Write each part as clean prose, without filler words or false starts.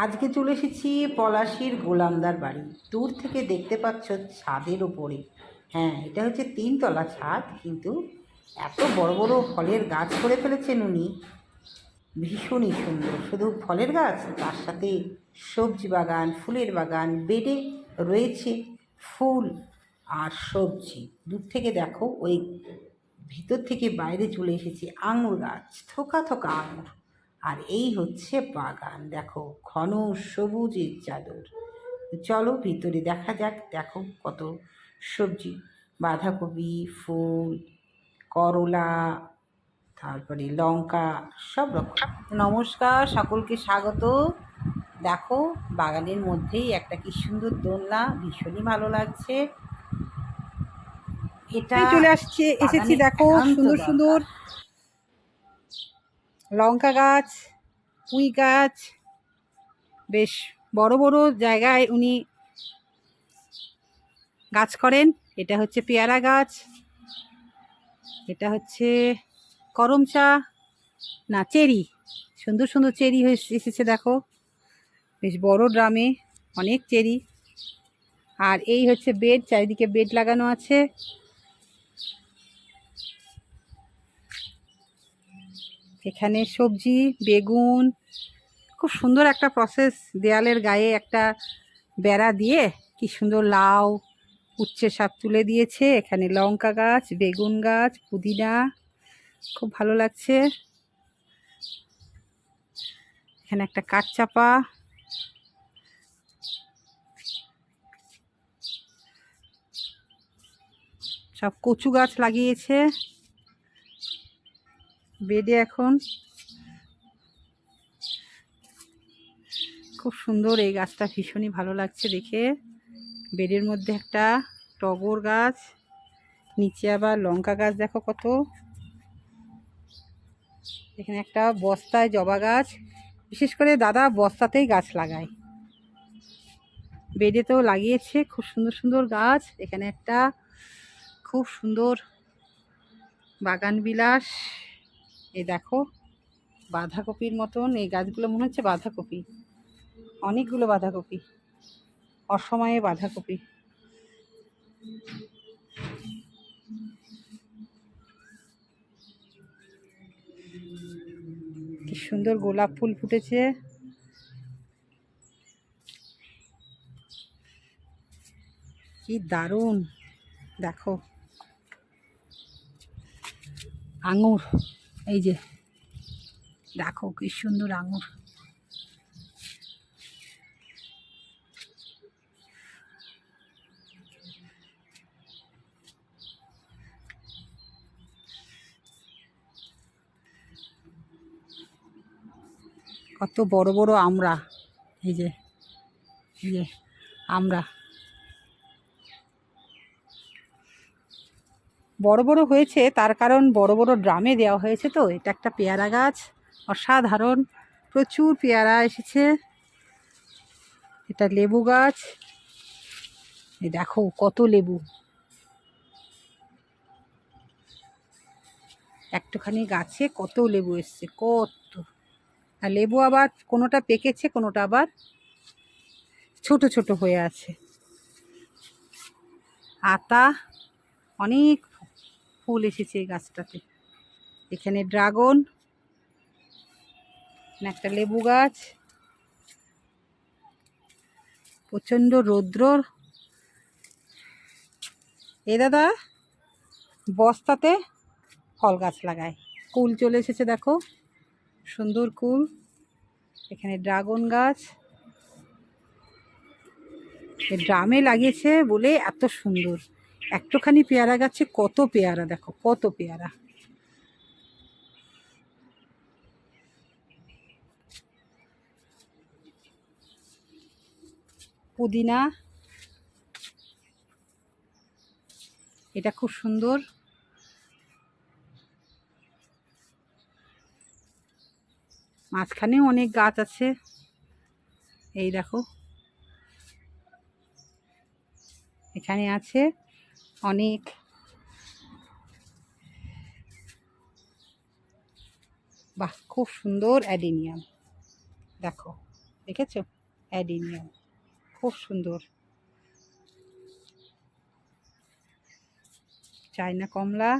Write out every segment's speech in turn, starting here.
আজকে চলে এসেছি পলাশীর গোলামদার বাড়ি। দূর থেকে দেখতে পাচ্ছ ছাদের ওপরে, হ্যাঁ এটা হচ্ছে 3 তলা ছাদ, কিন্তু এত বড় বড় ফলের গাছ করে ফেলেছেন উনি, ভীষণই সুন্দর। শুধু ফলের গাছ, তার সাথে সবজি বাগান, ফুলের বাগান, বেডে রয়েছে ফুল আর সবজি। দূর থেকে দেখো, ওই ভিতর থেকে বাইরে চলে এসেছে আঙুর গাছ, থোকা থোকা আঙুর। আর এই হচ্ছে বাগান, দেখো ঘন সবুজের চাদর। চলো ভিতরে দেখা যাক। দেখো কত সবজি, বাঁধাকপি, ফুল, করলা, তারপরে লঙ্কা, সব রকম। নমস্কার, সকলকে স্বাগত। দেখো বাগানের মধ্যেই একটা কি সুন্দর দোলনা, ভীষণই ভালো লাগছে। এটা চলে এসেছি। বাগানে দেখো একান্ত সুন্দর সুন্দর দরকার। লঙ্কা গাছ, পুঁই গাছ, বেশ বড় বড় জায়গায় উনি গাছ করেন। এটা হচ্ছে পেয়ারা গাছ, এটা হচ্ছে করম চা, না চেরি, সুন্দর সুন্দর চেরি এসেছে। দেখো বেশ বড় ড্রামে অনেক চেরি। আর এই হচ্ছে বেড, চারিদিকে বেড লাগানো আছে। এখানে সবজি, বেগুন, খুব সুন্দর একটা প্রসেস। দেয়ালের গায়ে একটা বেড়া দিয়ে কি সুন্দর লাউ, উচ্ছে শাক তুলে দিয়েছে। এখানে লঙ্কা গাছ, বেগুন গাছ, পুদিনা, খুব ভালো লাগছে। এখানে একটা কাঠচাপা, সব কচু গাছ লাগিয়েছে বেডে। এখন খুব সুন্দর, এই গাছটা ভীষণই ভালো লাগছে দেখে। বেডের মধ্যে একটা টগর গাছ, নিচে আবার লঙ্কা গাছ, দেখো কত। এখানে একটা বস্তায় জবা গাছ, বিশেষ করে দাদা বস্তাতেই গাছ লাগায়। বেডেতেও লাগিয়েছে খুব সুন্দর সুন্দর গাছ। এখানে একটা খুব সুন্দর বাগান বিলাস। এই দেখো বাঁধাকপির মতন এই গাছগুলো, মনে হচ্ছে বাঁধাকপি, অনেকগুলো বাঁধাকপি, অসময়ে বাঁধাকপি। কি সুন্দর গোলাপ ফুল ফুটেছে। কি দারুণ, দেখো আঙুর, এই যে দেখো কি সুন্দর আঙুর। কত বড় বড় আমড়া, এই যে আমড়া বড় বড় হয়েছে, তার কারণ বড় বড় ড্রামে দেওয়া হয়েছে। তো এটা একটা পেয়ারা গাছ, অসাধারণ, প্রচুর পেয়ারা এসেছে। এটা লেবু গাছ, এই দেখো কত লেবু, একটুখানি গাছে কত লেবু এসছে, কত। আর লেবু আবার কোনোটা পেকেছে, কোনোটা আবার ছোট ছোট হয়ে আছে। আতা, অনেক ফুল এসেছে এই গাছটাতে। এখানে ড্রাগন, একটা লেবু গাছ, প্রচণ্ড রৌদ্র। এ দাদা বস্তাতে ফল গাছ লাগায়। কুল চলে এসেছে, দেখো সুন্দর কুল। এখানে ড্রাগন গাছ, ড্রামে লাগিয়েছে বলে এত সুন্দর। একটুখানি পেয়ারা গাছে কত পেয়ারা, দেখো কত পেয়ারা। পুদিনা, এটা খুব সুন্দর। মাঝখানেও অনেক গাছ আছে, এই দেখো এখানে আছে অনেক। বাহ, খুব সুন্দর অ্যাডেনিয়াম, দেখো দেখেছো? অ্যাডিনিয়াম, খুব সুন্দর। চায়না কমলা,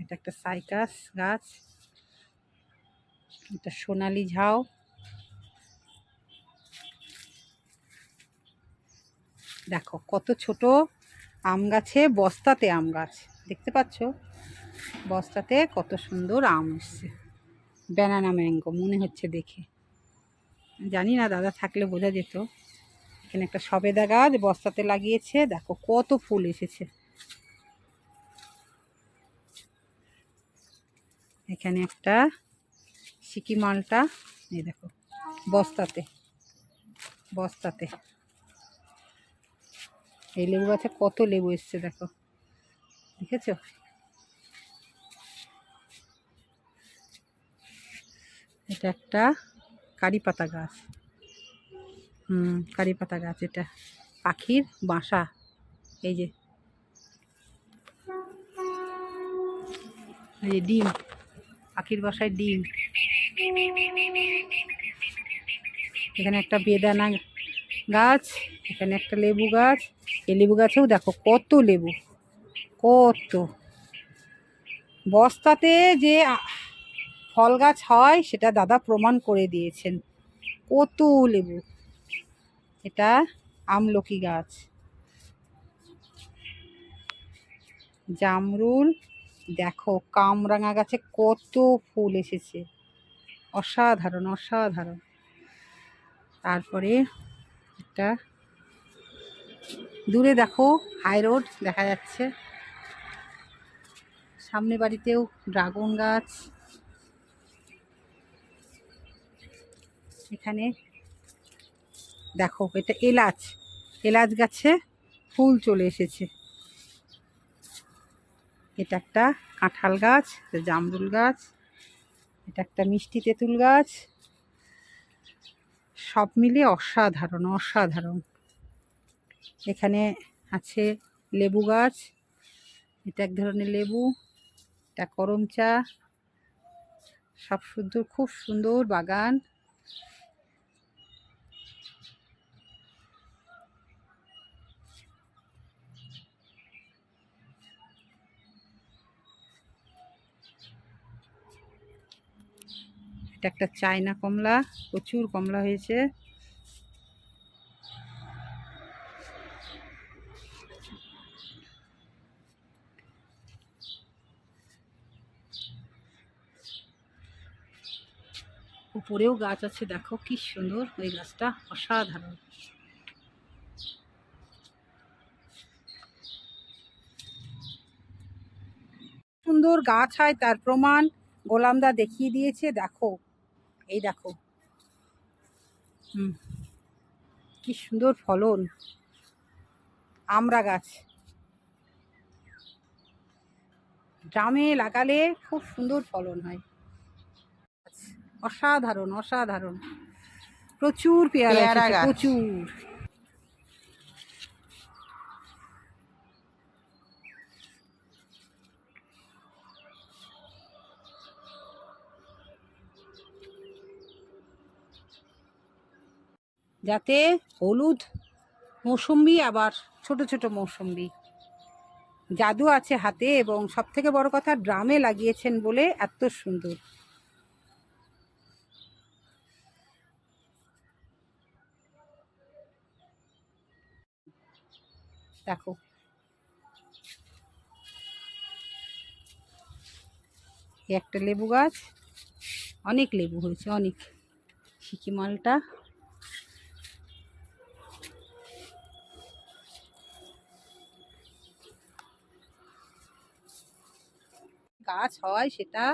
এটা একটা সাইকাস গাছ, এটা সোনালি ঝাউ, দেখো কত ছোট আম গাছে, বস্তাতে আম গাছ, দেখতে পাচ্ছ? বস্তাতে কত সুন্দর আম এসছে। ব্যানানা ম্যাঙ্গো মনে হচ্ছে দেখে, জানি না, দাদা থাকলে বোঝা যেত। এখানে একটা সবেদা গাছ বস্তাতে লাগিয়েছে, দেখো কত ফুল এসেছে। এখানে একটা সিকি মালটা, এই দেখো বস্তাতে বস্তাতে। এই লেবু গাছে কত লেবু এসছে দেখো, দেখেছো? এটা একটা কারি পাতা গাছ, কারি পাতা গাছ। এটা পাখির বাসা, এই যে ডিম, পাখির বাসায় ডিম। এখানে একটা বেদানা গাছ, এখানে একটা লেবু গাছ। এই লেবু গাছেও দেখো কত লেবু, কত। বস্তাতে যে ফল গাছ হয় সেটা দাদা প্রমাণ করে দিয়েছেন, কত লেবু। এটা আমলকি গাছ, জামরুল, দেখো কামরাঙা গাছে কত ফুল এসেছে, অসাধারণ অসাধারণ। তারপরে একটা দূরে দেখো হাই রোড দেখা যাচ্ছে, সামনে বাড়িতেও ড্রাগন গাছ। এখানে দেখো এটা এলাচ, এলাচ গাছে ফুল চলে এসেছে। এটা একটা কাঁঠাল গাছ, এটা জামরুল গাছ, এটা একটা মিষ্টি তেঁতুল গাছ। সব মিলিয়ে অসাধারণ অসাধারণ। এখানে আছে লেবু গাছ, এটা এক ধরনের লেবু, এটা করম চা। সব সুন্দর, খুব সুন্দর বাগান। এটা একটা চায়না কমলা, প্রচুর কমলা হয়েছে। উপরেও গাছ আছে, দেখো কি সুন্দর ওই গাছটা, অসাধারণ। সুন্দর গাছ হয় তার প্রমাণ গোলামদা দেখিয়ে দিয়েছে, দেখো এই দেখো, কি সুন্দর ফলন। আমড়া গাছ ড্রামে লাগালে খুব সুন্দর ফলন হয়, অসাধারণ অসাধারণ। প্রচুর পেয়ারা এসেছে, প্রচুর। যাতে হলুদ মৌসুম্বি, আবার ছোট ছোট মৌসুম্বি, জাদু আছে হাতে, এবং সব থেকে বড় কথা ড্রামে লাগিয়েছেন বলে এত সুন্দর। দেখো একটা লেবু গাছ, অনেক লেবু হয়েছে, অনেক। সিকি মালটা, গাছ হয় সেটা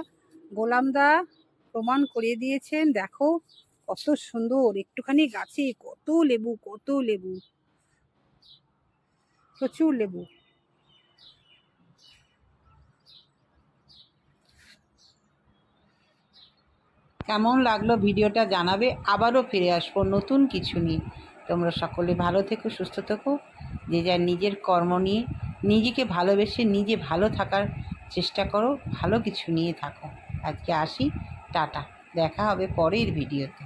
গোলামদা প্রমাণ করে দিয়েছেন। দেখো কত সুন্দর, একটুখানি গাছে কত লেবু, কত লেবু, প্রচুর লেবু। কেমন লাগলো ভিডিওটা জানাবে, আবারও ফিরে আসবো নতুন কিছু নিয়ে। তোমরা সকলে ভালো থেকো, সুস্থ থেকো, যে যার নিজের কর্ম নিয়ে নিজেকে ভালোবেসে নিজে ভালো থাকার চেষ্টা করো, ভালো কিছু নিয়ে থাকো। আজকে আসি, টাটা। দেখা হবে পরের ভিডিওতে।